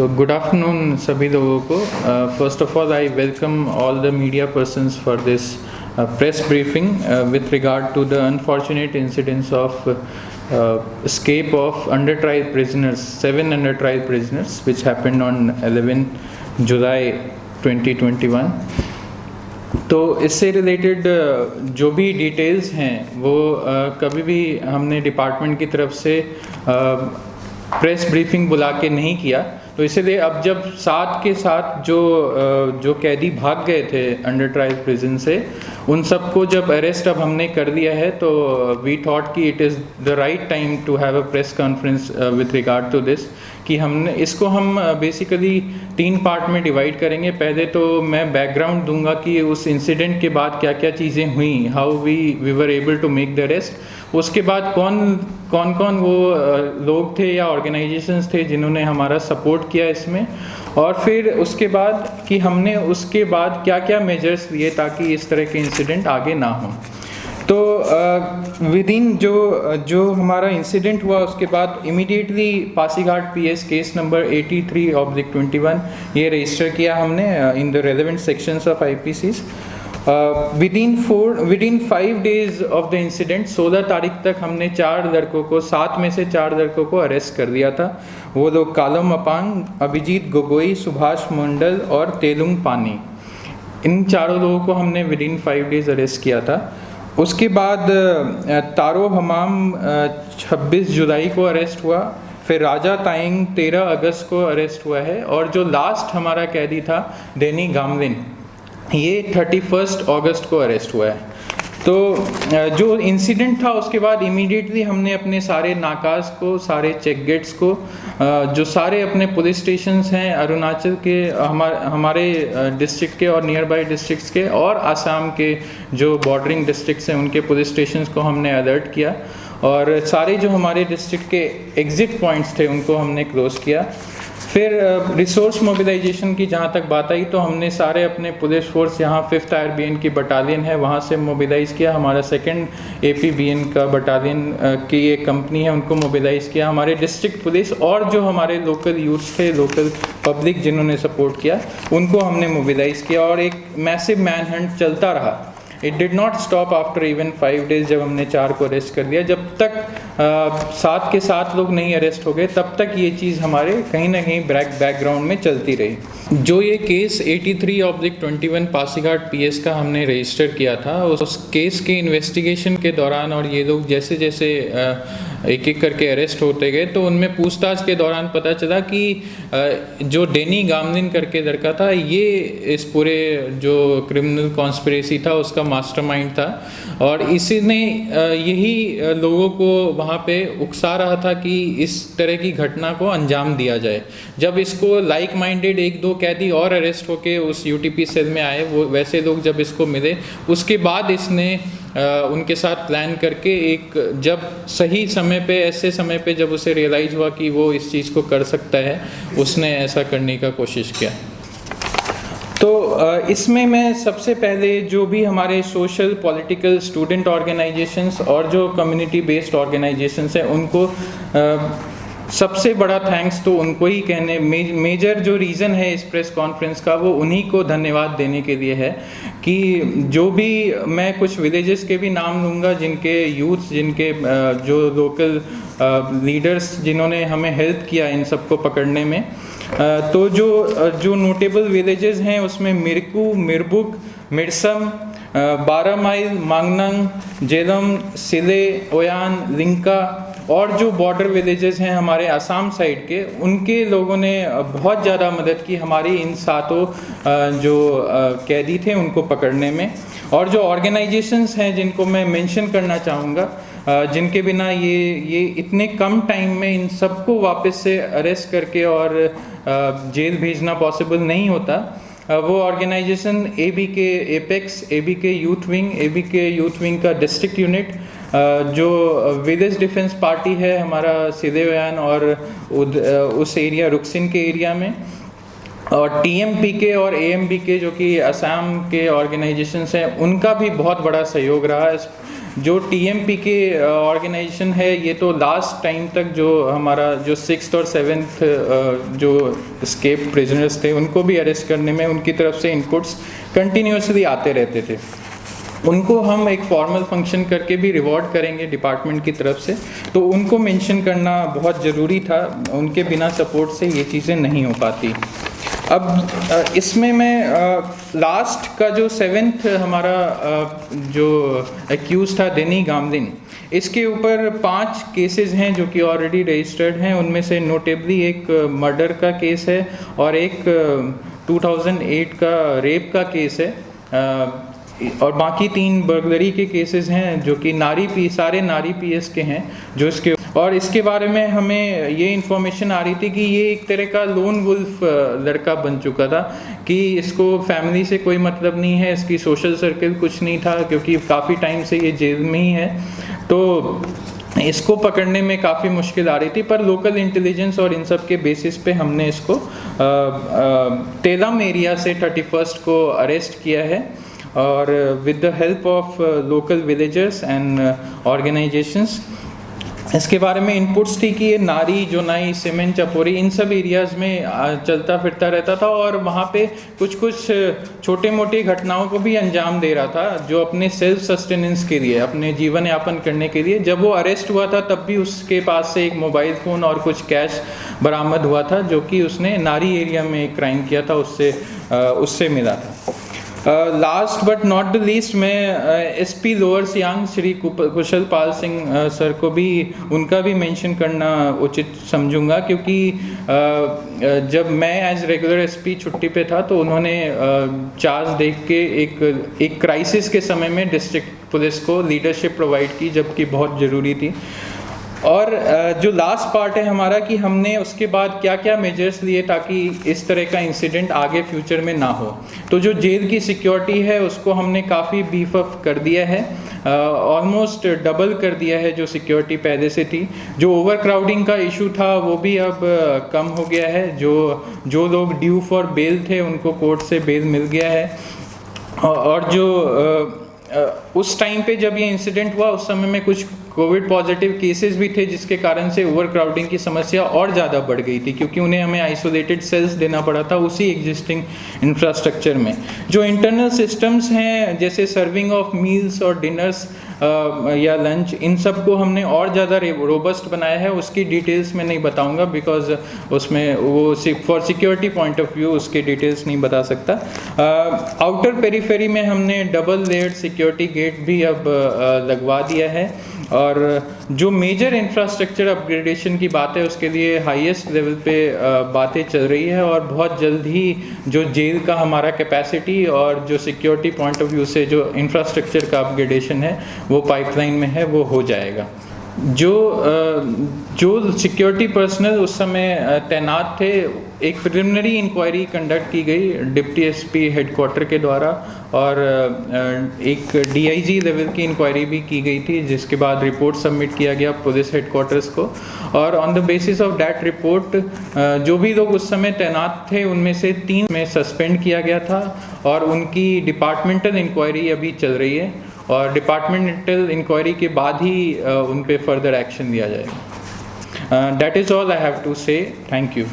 तो good afternoon सभी लोगों को। First of all I welcome all the media persons for this press briefing with regard to the unfortunate incidents of escape of under trial prisoners, 7 under trial prisoners, which happened on 11 July 2021. तो इससे related जो भी details हैं वो कभी भी हमने department की तरफ से प्रेस ब्रीफिंग बुला के नहीं किया। तो इसीलिए अब जब साथ के साथ जो कैदी भाग गए थे अंडर ट्रायल प्रिजन से, उन सबको जब अरेस्ट अब हमने कर दिया है, तो वी थॉट कि it is the right time to have a press conference with regard to this, कि हमने इसको हम बेसिकली 3 पार्ट में डिवाइड करेंगे। पहले तो मैं बैकग्राउंड दूंगा कि उस इंसिडेंट के बाद क्या क्या चीज़ें हुई, how we were able to make the arrest. उसके बाद कौन कौन वो लोग थे या ऑर्गेनाइजेशंस थे जिन्होंने हमारा सपोर्ट किया इसमें, और फिर उसके बाद कि हमने उसके बाद क्या क्या मेजर्स लिए ताकि इस तरह के इंसिडेंट आगे ना हों। तो विदिन जो हमारा इंसिडेंट हुआ उसके बाद immediately Pasighat PS case number 83/21 ये रजिस्टर किया हमने in the relevant sections of IPCs. Within 5 days of the incident 16 तारीख तक हमने 4 लड़कों को, 7 में से 4 लड़कों को अरेस्ट कर दिया था। वो लोग कालम अपांग, अभिजीत गोगोई, सुभाष मंडल और तेलुंग पानी, इन चारों लोगों को हमने विदिन 5 days अरेस्ट किया था। उसके बाद तारो हमाम 26 जुलाई को अरेस्ट हुआ, फिर राजा ताइंग 13 अगस्त को अरेस्ट हुआ है, और जो लास्ट हमारा कैदी था डेनी गामलिन, ये 31 अगस्त को अरेस्ट हुआ है। तो जो इंसिडेंट था उसके बाद इमीडिएटली हमने अपने सारे नाकाज को, सारे चेक गेट्स को, जो सारे अपने पुलिस स्टेशंस हैं अरुणाचल के, हमारे डिस्ट्रिक्ट के और नियर बाई डिस्ट्रिक्ट्स के, और आसाम के जो बॉर्डरिंग डिस्ट्रिक्ट्स हैं उनके पुलिस स्टेशंस को हमने अलर्ट किया, और सारे जो हमारे डिस्ट्रिक्ट के एग्जिट पॉइंट्स थे उनको हमने क्लोज किया। फिर रिसोर्स मोबिलाइजेशन की जहाँ तक बात आई, तो हमने सारे अपने पुलिस फोर्स, यहाँ 5th IRBN की बटालियन है वहाँ से मोबिलाइज़ किया, हमारा 2nd APBN का बटालियन की एक कंपनी है उनको मोबिलाइज़ किया, हमारे डिस्ट्रिक्ट पुलिस और जो हमारे लोकल यूथ्स थे, लोकल पब्लिक जिन्होंने सपोर्ट किया, उनको हमने मोबिलाइज़ किया, और एक मैसिव मैन हंट चलता रहा। It did not stop after even 5 days। जब हमने 4 को अरेस्ट कर दिया, जब तक 7 के 7 लोग नहीं अरेस्ट हो गए, तब तक ये चीज़ हमारे कहीं ना कहीं बैकग्राउंड में चलती रही। जो ये केस 83/21 पासीघाट पीएस का हमने रजिस्टर किया था, उस केस के इन्वेस्टिगेशन के दौरान, और ये लोग जैसे जैसे एक एक करके अरेस्ट होते गए, तो उनमें पूछताछ के दौरान पता चला कि जो डेनी गामलिन करके लड़का था, ये इस पूरे जो क्रिमिनल कॉन्स्पिरेसी था उसका मास्टरमाइंड था, और इसी ने यही लोगों को वहाँ पे उकसा रहा था कि इस तरह की घटना को अंजाम दिया जाए। जब इसको लाइक माइंडेड 1-2 कैदी और अरेस्ट होके उस यूटीपी सेल में आए, वो वैसे लोग जब इसको मिले, उसके बाद इसने उनके साथ प्लान करके एक, जब सही समय पे, ऐसे समय पे जब उसे रियलाइज़ हुआ कि वो इस चीज़ को कर सकता है, उसने ऐसा करने का कोशिश किया। तो इसमें मैं सबसे पहले जो भी हमारे सोशल, पॉलिटिकल, स्टूडेंट ऑर्गेनाइजेशंस और जो कम्युनिटी बेस्ड ऑर्गेनाइजेशंस हैं, उनको सबसे बड़ा थैंक्स तो उनको ही कहने, मेजर जो रीज़न है इस प्रेस कॉन्फ्रेंस का, वो उन्हीं को धन्यवाद देने के लिए है कि जो भी, मैं कुछ विलेजेस के भी नाम लूँगा जिनके यूथ्स, जिनके जो लोकल लीडर्स जिन्होंने हमें हेल्प किया इन सबको पकड़ने में। तो जो नोटेबल विलेजेस हैं उसमें मिरकू, मिरबुक, मिरसम, 12 माइल, मांगनंग, जेलम, सिले, ओयान, लिंका, और जो बॉर्डर विलेजेस हैं हमारे आसाम साइड के, उनके लोगों ने बहुत ज़्यादा मदद की हमारी इन 7 जो कैदी थे उनको पकड़ने में। और जो ऑर्गेनाइजेशंस हैं जिनको मैं मेंशन करना चाहूँगा, जिनके बिना ये इतने कम टाइम में इन सबको वापस से अरेस्ट करके और जेल भेजना पॉसिबल नहीं होता, वो organisation ABK apex, ABK youth wing का डिस्ट्रिक्ट यूनिट, जो विलेज डिफेंस पार्टी है हमारा सिदेवयान और उस एरिया रुकसिन के एरिया में, और TMPK और AMBK जो कि असम के ऑर्गेनाइजेशंस हैं, उनका भी बहुत बड़ा सहयोग रहा। जो टीएमपी के ऑर्गेनाइजेशन है, ये तो लास्ट टाइम तक जो हमारा जो 6th और 7th जो एस्केप प्रिजनर्स थे उनको भी अरेस्ट करने में उनकी तरफ से इनपुट्स कंटिन्यूसली आते रहते थे। उनको हम एक फॉर्मल फंक्शन करके भी रिवॉर्ड करेंगे डिपार्टमेंट की तरफ से, तो उनको मेंशन करना बहुत ज़रूरी था। उनके बिना सपोर्ट से ये चीज़ें नहीं हो पाती। अब इसमें मैं लास्ट का जो 7th हमारा जो एक्यूज था डेनी गामलिन, इसके ऊपर 5 केसेस हैं जो कि ऑलरेडी रजिस्टर्ड हैं। उनमें से नोटेबली एक मर्डर का केस है और एक 2008 का रेप का केस है, और बाकी 3 बर्गलरी के केसेस हैं जो कि सारे नारी पीएस के हैं जो इसके। और इसके बारे में हमें ये इन्फॉर्मेशन आ रही थी कि ये एक तरह का लोन वुल्फ लड़का बन चुका था, कि इसको फैमिली से कोई मतलब नहीं है, इसकी सोशल सर्कल कुछ नहीं था, क्योंकि काफ़ी टाइम से ये जेल में ही है। तो इसको पकड़ने में काफ़ी मुश्किल आ रही थी, पर लोकल इंटेलिजेंस और इन सब के बेसिस पे हमने इसको तेलम एरिया से 31 को अरेस्ट किया है, और with the help of local villagers and organisations. इसके बारे में इनपुट्स थी कि ये नारी, जोनाई, सीमेंट, चपोरी, इन सब एरियाज़ में चलता फिरता रहता था, और वहाँ पे कुछ छोटे मोटे घटनाओं को भी अंजाम दे रहा था, जो अपने सेल्फ सस्टेनेंस के लिए, अपने जीवन यापन करने के लिए। जब वो अरेस्ट हुआ था तब भी उसके पास से एक मोबाइल फ़ोन और कुछ कैश बरामद हुआ था, जो कि उसने नारी एरिया में एक क्राइम किया था, उससे मिला था। Last but not the least, मैं एसपी लोअर सियांग श्री कुशल पाल सिंह सर को भी, उनका भी मेंशन करना उचित समझूंगा, क्योंकि जब मैं एज रेगुलर एसपी छुट्टी पे था तो उन्होंने चार्ज देख के एक क्राइसिस के समय में डिस्ट्रिक्ट पुलिस को लीडरशिप प्रोवाइड की, जबकि बहुत ज़रूरी थी। और जो लास्ट पार्ट है हमारा, कि हमने उसके बाद क्या क्या मेजर्स लिए ताकि इस तरह का इंसिडेंट आगे फ्यूचर में ना हो। तो जो जेल की सिक्योरिटी है उसको हमने काफ़ी बीफ अप कर दिया है, ऑलमोस्ट डबल कर दिया है जो सिक्योरिटी पहले से थी। जो ओवर क्राउडिंग का इशू था वो भी अब कम हो गया है। जो लोग ड्यू फॉर बेल थे उनको कोर्ट से बेल मिल गया है। और जो उस टाइम पे जब ये इंसिडेंट हुआ उस समय में कुछ कोविड पॉजिटिव केसेस भी थे, जिसके कारण से ओवर क्राउडिंग की समस्या और ज़्यादा बढ़ गई थी, क्योंकि उन्हें हमें आइसोलेटेड सेल्स देना पड़ा था उसी एग्जिस्टिंग इंफ्रास्ट्रक्चर में। जो इंटरनल सिस्टम्स हैं, जैसे सर्विंग ऑफ मील्स और डिनर्स या लंच, इन सब को हमने और ज़्यादा रोबस्ट बनाया है। उसकी डिटेल्स मैं नहीं बताऊंगा, बिकॉज उसमें वो for security point of view उसके डिटेल्स नहीं बता सकता। आउटर पेरीफेरी में हमने डबल लेयर्ड सिक्योरिटी गेट भी अब लगवा दिया है। और जो मेजर इंफ्रास्ट्रक्चर अपग्रेडेशन की बात है उसके लिए हाईएस्ट लेवल पे बातें चल रही है, और बहुत जल्द ही जो जेल का हमारा कैपेसिटी और जो सिक्योरिटी पॉइंट ऑफ व्यू से जो इंफ्रास्ट्रक्चर का अपग्रेडेशन है वो पाइपलाइन में है, वो हो जाएगा। जो सिक्योरिटी पर्सनल उस समय तैनात थे, एक प्रिलिमिनरी इंक्वायरी कंडक्ट की गई डिप्टी एसपी हेडक्वार्टर के द्वारा, और एक डीआईजी लेवल की इंक्वायरी भी की गई थी, जिसके बाद रिपोर्ट सबमिट किया गया पुलिस हेडक्वार्टर्स को। और on the basis of that report जो भी लोग उस समय तैनात थे उनमें से 3 में सस्पेंड किया गया था, और उनकी डिपार्टमेंटल इंक्वायरी अभी चल रही है, और डिपार्टमेंटल इंक्वायरी के बाद ही उन पे फर्दर एक्शन लिया जाएगा। That is all I have to say. Thank you.